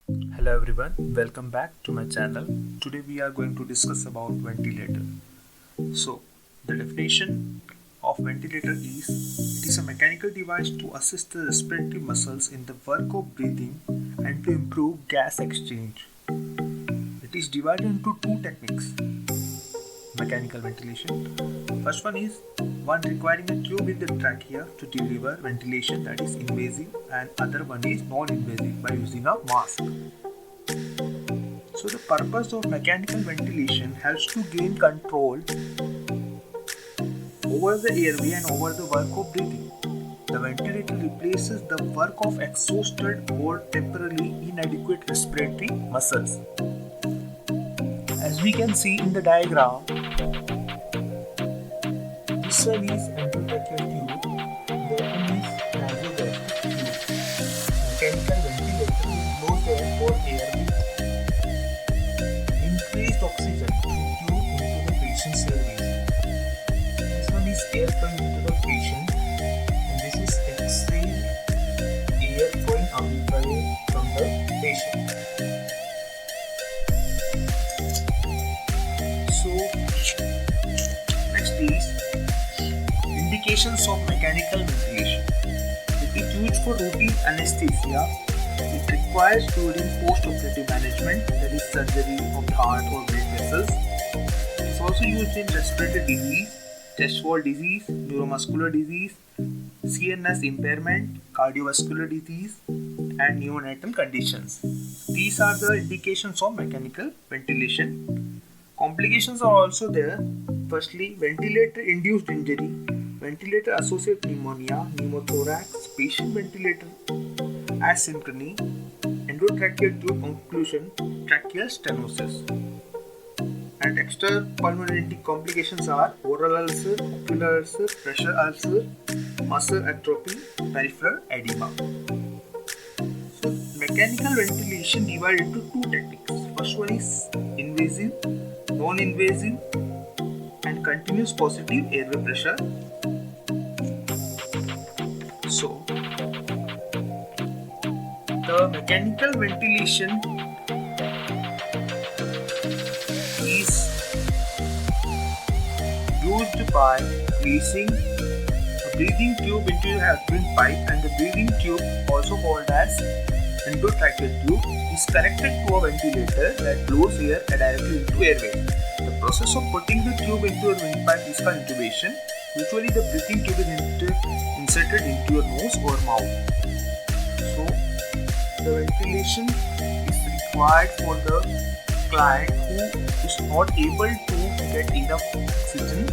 Hello everyone, welcome back to my channel. Today we are going to discuss about ventilator. So, the definition of ventilator is it is a mechanical device to assist the respiratory muscles in the work of breathing and to improve gas exchange. It is divided into two techniques. Mechanical ventilation. First one is one requiring a tube in the trachea to deliver ventilation that is invasive, and other one is non-invasive by using a mask. So the purpose of mechanical ventilation helps to gain control over the airway and over the work of breathing. The ventilator replaces the work of exhausted or temporarily inadequate respiratory muscles. As we can see in the diagram, this one is endotracheal tube, that one is nasogastric tube. Mechanical ventilator blows air for airway, increased oxygen to tube into the patient's airways. This one is air flowing into the patient, and this is exhaled air flowing away from the patient. So, next is indications of mechanical ventilation. It is used for routine anesthesia. It requires during post-operative management, that is surgery of the heart or blood vessels. It is also used in respiratory disease, chest wall disease, neuromuscular disease, CNS impairment, cardiovascular disease, and neonatal conditions. These are the indications of mechanical ventilation. Complications are also there. Firstly, ventilator-induced injury, ventilator-associated pneumonia, pneumothorax, patient ventilator asynchrony, endotracheal tube occlusion, tracheal stenosis. And extrapulmonary complications are oral ulcer, ocular ulcer, pressure ulcer, muscle atrophy, peripheral edema. So, mechanical ventilation divided into two techniques. First one is invasive, non-invasive, and continuous positive airway pressure. So, the mechanical ventilation is used by placing a breathing tube into a abdomen pipe, and the breathing tube, also called as endotracheal tube, is connected to a ventilator that blows air directly into airway. The process of putting the tube into a windpipe is called intubation. Usually the breathing tube is inserted into your nose or mouth. So the ventilation is required for the client who is not able to get enough oxygen